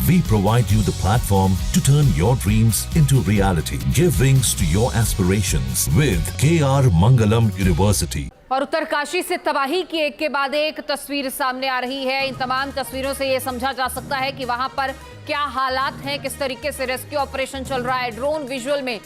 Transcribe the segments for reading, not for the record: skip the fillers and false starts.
We provide you the platform to turn your dreams into reality. Give wings to your aspirations with KR Mangalam University. और उत्तरकाशी से तबाही की एक के बाद एक तस्वीर सामने आ रही है। इन तमाम तस्वीरों से ये समझा जा सकता है कि वहां पर क्या हालात हैं, किस तरीके से रेस्क्यू ऑपरेशन चल रहा है। ड्रोन विजुअल में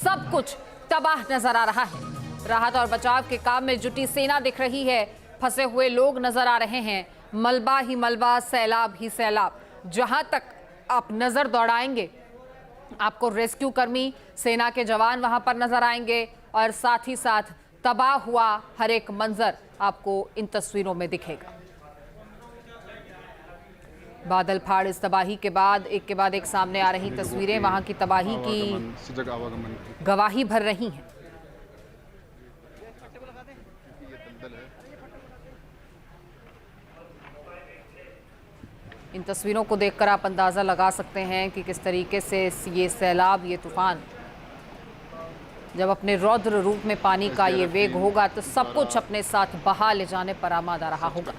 सब कुछ तबाह नजर आ रहा है। राहत और बचाव के काम में जुटी सेना दिख रही है, फंसे हुए लोग नजर आ रहे हैं। मलबा ही मलबा, सैलाब ही सैलाब। जहां तक आप नजर दौड़ाएंगे आपको रेस्क्यू कर्मी, सेना के जवान वहां पर नजर आएंगे और साथ ही साथ तबाह हुआ हर एक मंजर आपको इन तस्वीरों में दिखेगा। बादल फाड़ इस तबाही के बाद एक सामने आ रही तस्वीरें वहां की तबाही की गवाही भर रही हैं। इन तस्वीरों को देखकर आप अंदाजा लगा सकते हैं कि किस तरीके से ये सैलाब, ये तूफान जब अपने रौद्र रूप में पानी का ये वेग होगा तो सब कुछ अपने साथ बहा ले जाने पर आमादा रहा होगा।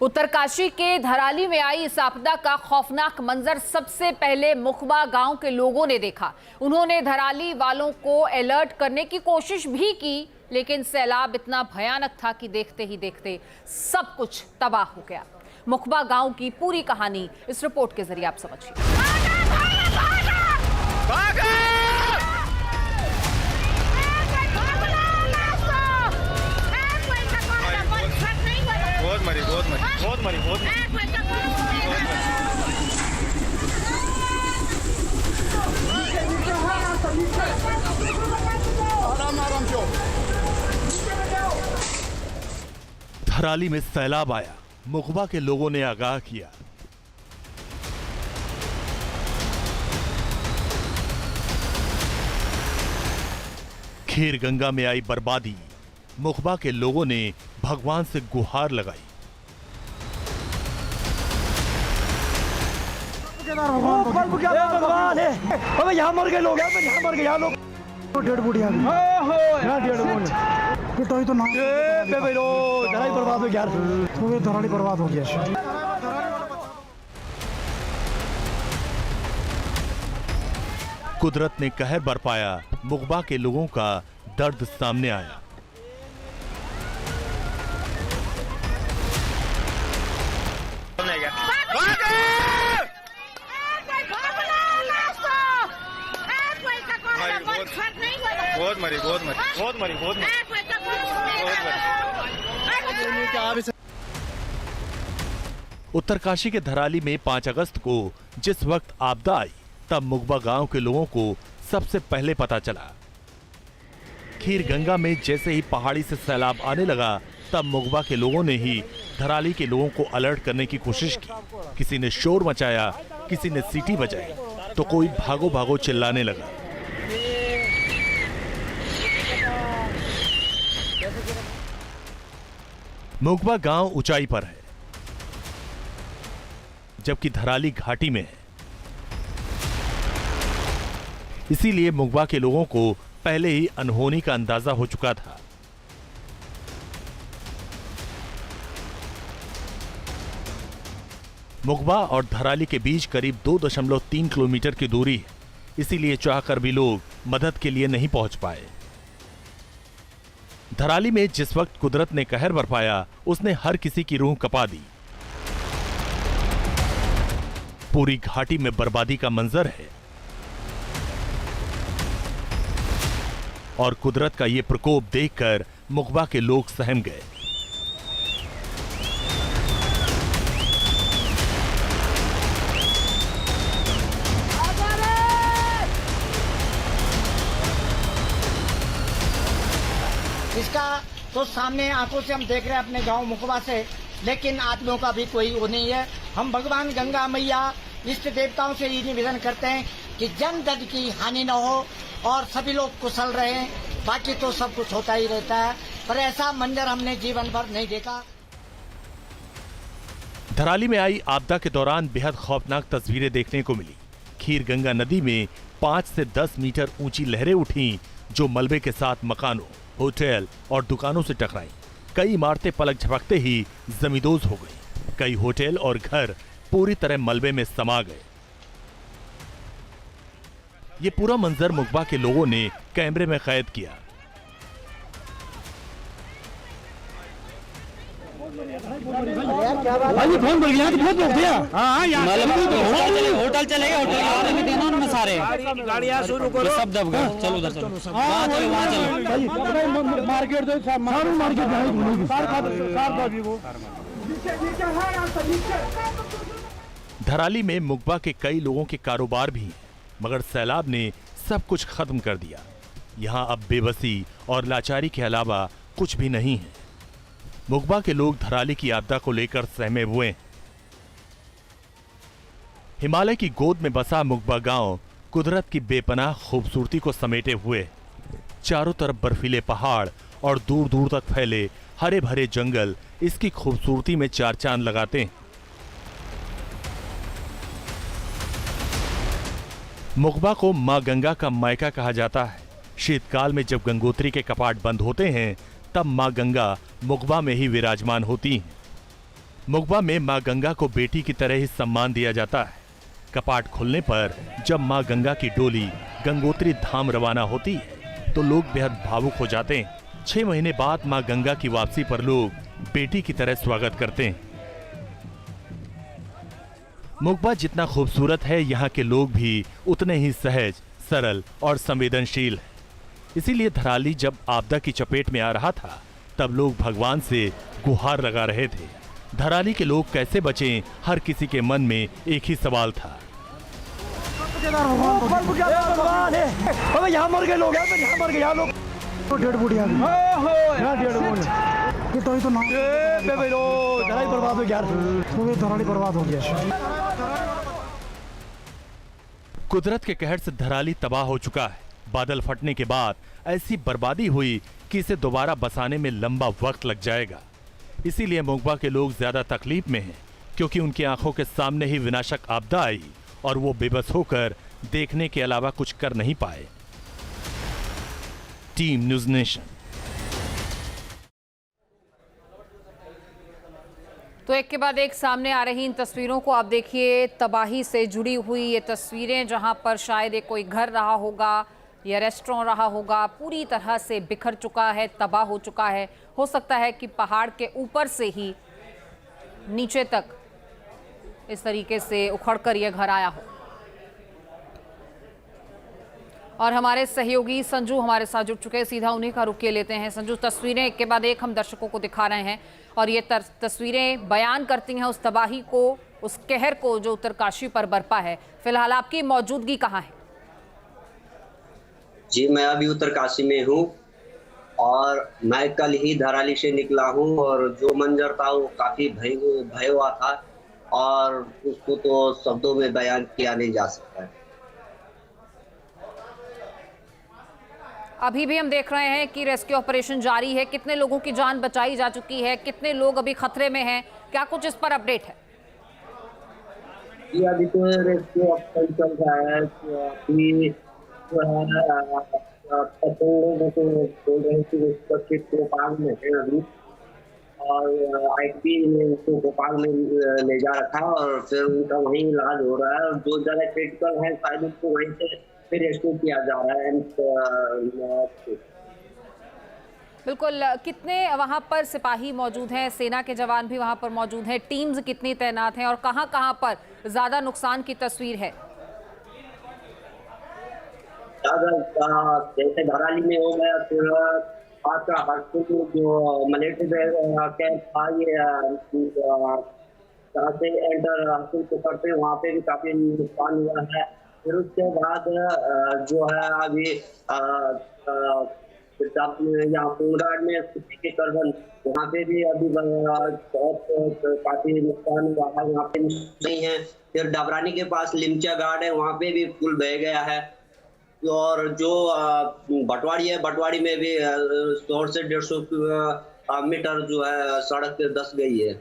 उत्तरकाशी के धराली में आई इस आपदा का खौफनाक मंजर सबसे पहले मुखबा गांव के लोगों ने देखा। उन्होंने धराली वालों को अलर्ट करने की कोशिश भी की, लेकिन सैलाब इतना भयानक था कि देखते ही देखते सब कुछ तबाह हो गया। मुखबा गांव की पूरी कहानी इस रिपोर्ट के जरिए आप समझिए। बहुत मरी। धराली में सैलाब आया, मुखबा के लोगों ने आगाह किया। खीर गंगा में आई बर्बादी, मुखबा के लोगों ने भगवान से गुहार लगाई। भगवान है, अबे यहाँ मर गए लोग, यहाँ मर गए लोग। डेढ़ बूढ़ी आ गई, पिटाई तो ना धराली बर्बाद हो गया, धराली बर्बाद हो गया। कुदरत ने कहर बरपाया, मुखबा के लोगों का दर्द सामने आया। बहुत मरी। उत्तरकाशी के धराली में 5 अगस्त को जिस वक्त आपदा आई तब मुखबा गांव के लोगों को सबसे पहले पता चला। खीर गंगा में जैसे ही पहाड़ी से सैलाब आने लगा तब मुखबा के लोगों ने ही धराली के लोगों को अलर्ट करने की कोशिश की। किसी ने शोर मचाया, किसी ने सीटी बजाई, तो कोई भागो भागो चिल्लाने लगा। मुखबा गांव ऊंचाई पर है, जबकि धराली घाटी में है। इसीलिए मुखबा के लोगों को पहले ही अनहोनी का अंदाजा हो चुका था। मुखबा और धराली के बीच करीब 2.3 किलोमीटर की दूरी है, इसीलिए चाहकर भी लोग मदद के लिए नहीं पहुंच पाए। धराली में जिस वक्त कुदरत ने कहर बरपाया, उसने हर किसी की रूह कपा दी। पूरी घाटी में बर्बादी का मंजर है और कुदरत का यह प्रकोप देखकर मुखबा के लोग सहम गए। इसका तो सामने आंखों से हम देख रहे हैं अपने गांव मुखबा से, लेकिन आदमियों का भी कोई वो नहीं है। हम भगवान गंगा मैया इष्ट देवताओं से ये निवेदन करते हैं कि जन धन की हानि न हो और सभी लोग कुशल रहें। बाकी तो सब कुछ होता ही रहता है, पर ऐसा मंजर हमने जीवन भर नहीं देखा। धराली में आई आपदा के दौरान बेहद खौफनाक तस्वीरें देखने को मिली। खीर गंगा नदी में 5 से 10 मीटर ऊंची लहरें उठी, जो मलबे के साथ मकानों, होटल और दुकानों से टकराई। कई इमारतें पलक झपकते ही जमींदोज हो गई। कई होटल और घर पूरी तरह मलबे में समा गए। ये पूरा मंजर मुकबा के लोगों ने कैमरे में कैद किया। भाई फोन बोल गया तो बहुत बोल दिया। हाँ होटल चलेगा, होटल में देना उन्होंने सारे गाड़ियाँ शुरू करो, सब दब गए। चलो उधर चलो, वहाँ चलो, वहाँ चलो। मार्केट धराली में मुकबा के कई लोगों के कारोबार भी हैं, मगर सैलाब ने सब कुछ खत्म कर दिया। यहाँ अब बेबसी और लाचारी के अलावा कुछ भी नहीं है। मुकबा के लोग धराली की आपदा को लेकर सहमे हुए हैं। हिमालय की गोद में बसा मुकबा गांव कुदरत की बेपनाह खूबसूरती को समेटे हुए, चारों तरफ बर्फीले पहाड़ और दूर दूर तक फैले हरे भरे जंगल इसकी खूबसूरती में चार चांद लगाते हैं। मुकबा को मां गंगा का मायका कहा जाता है। शीतकाल में जब गंगोत्री के कपाट बंद होते हैं तब मां गंगा मुकबा में ही विराजमान होती हैं। मुकबा में मां गंगा को बेटी की तरह ही सम्मान दिया जाता है। कपाट खुलने पर जब मां गंगा की डोली गंगोत्री धाम रवाना होती है तो लोग बेहद भावुक हो जाते हैं। 6 महीने बाद मां गंगा की वापसी पर लोग बेटी की तरह स्वागत करते हैं। मुकबा जितना खूबसूरत है, यहाँ के लोग भी उतने ही सहज, सरल और संवेदनशील हैं। इसीलिए धराली जब आपदा की चपेट में आ रहा था तब लोग भगवान से गुहार लगा रहे थे। धराली के लोग कैसे बचें, हर किसी के मन में एक ही सवाल था। यहाँ मर गए लोग, यहाँ मर गए, यहाँ लोग डेढ़ बूढ़ी आ गई। तो ना धराली बर्बाद हो गया, धराली बर्बाद हो गया। कुदरत के कहर से धराली तबाह हो चुका है। बादल फटने के बाद ऐसी बर्बादी हुई कि इसे दोबारा बसाने में लंबा वक्त लग जाएगा। इसीलिए मुकबा के लोग ज्यादा तकलीफ में हैं, क्योंकि उनकी आंखों के सामने ही विनाशक आपदा आई और वो बेबस होकर देखने के अलावा कुछ कर नहीं पाए। Team news nation. तो एक के बाद एक सामने आ रही इन तस्वीरों को आप देखिए। तबाही से जुड़ी हुई ये तस्वीरें, जहां पर शायद एक कोई घर रहा होगा या रेस्टोरेंट रहा होगा, पूरी तरह से बिखर चुका है, तबाह हो चुका है। हो सकता है कि पहाड़ के ऊपर से ही नीचे तक इस तरीके से उखड़कर यह घर आया हो। और हमारे सहयोगी संजू हमारे साथ जुड़ चुके हैं, सीधा उन्हीं का रुख लेते हैं। संजू, तस्वीरें एक के बाद एक हम दर्शकों को दिखा रहे हैं और ये तस्वीरें बयान करती हैं उस तबाही को, उस कहर को जो उत्तरकाशी पर बरपा है। फिलहाल आपकी मौजूदगी कहाँ है? जी, मैं अभी उत्तरकाशी में हूँ और मैं कल ही धराली से निकला हूँ और जो मंजर था वो काफी भय हुआ था और उसको तो शब्दों में बयान किया नहीं जा सकता है। अभी भी हम देख रहे हैं कि रेस्क्यू ऑपरेशन जारी है। कितने लोगों की जान बचाई जा चुकी है, कितने लोग अभी खतरे में हैं, क्या कुछ इस पर अपडेट है? जी, अभी तो रेस्क्यू ऑपरेशन चल रहा है। अभी लोगों को बोल रहे हैं कि सुरक्षित भोपाल में है अभी, और आईपी ने उसको भोपाल में ले जा रखा और फिर उनका वहीं इलाज हो रहा है। और जो ज्यादा क्रिटिकल है शायद उसको वहीं से फिर रेस्क्यू किया जा रहा है। बिल्कुल। कितने वहां पर सिपाही मौजूद हैं, सेना के जवान भी वहां पर मौजूद हैं, टीम्स कितनी तैनात हैं और कहां पर ज्यादा नुकसान की तस्वीर है? जैसे धराली में हो गया, फिर आपका हॉस्पिटल जो मलेटी कैंप था, ये से एंटर हॉस्पिटल करते वहाँ पे भी काफी नुकसान हुआ है। फिर उसके बाद जो है अभी यहाँ पूरा में के करबन, वहाँ पे भी अभी काफी नुकसान हुआ है, वहाँ पे नहीं है। फिर डबरानी के पास लिमचा घाट है, वहाँ पे भी पुल बह गया है। और जो बटवाड़ी है, बटवाड़ी में भी 100 से 150 मीटर जो है सड़क धंस गई है।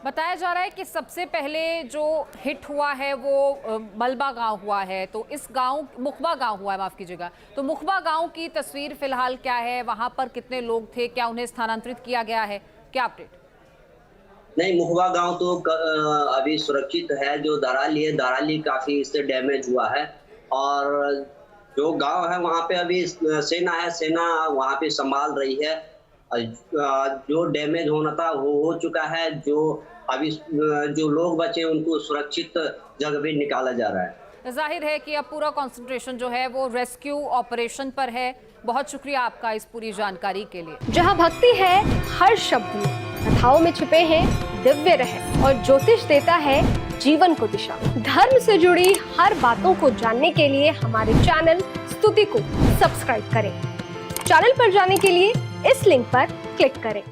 बताया जा रहा है कि सबसे पहले जो हिट हुआ है वो मलबा गांव हुआ है, तो इस गांव मुकबा गांव हुआ है, माफ कीजिएगा। तो मुकबा गांव की तस्वीर फिलहाल क्या है, वहां पर कितने लोग थे, क्या उन्हें स्थानांतरित किया गया है, क्या अपडेट? नहीं, मुखबा गांव तो अभी सुरक्षित है। जो दाराली काफी इससे डैमेज हुआ है, और जो गांव है वहां पे अभी सेना वहां पे संभाल रही है। जो डैमेज होना था वो हो चुका है। जो अभी जो लोग बचे उनको सुरक्षित जगह पे निकाला जा रहा है। जाहिर है कि अब पूरा कंसंट्रेशन जो है वो रेस्क्यू ऑपरेशन पर है। बहुत शुक्रिया आपका इस पूरी जानकारी के लिए। जहां भक्ति है हर शब्द में, कथाओं में छुपे हैं दिव्य रहस्य और ज्योतिष देता है जीवन को दिशा। धर्म से जुड़ी हर बातों को जानने के लिए हमारे चैनल स्तुति को सब्सक्राइब करें। चैनल पर जाने के लिए इस लिंक पर क्लिक करें।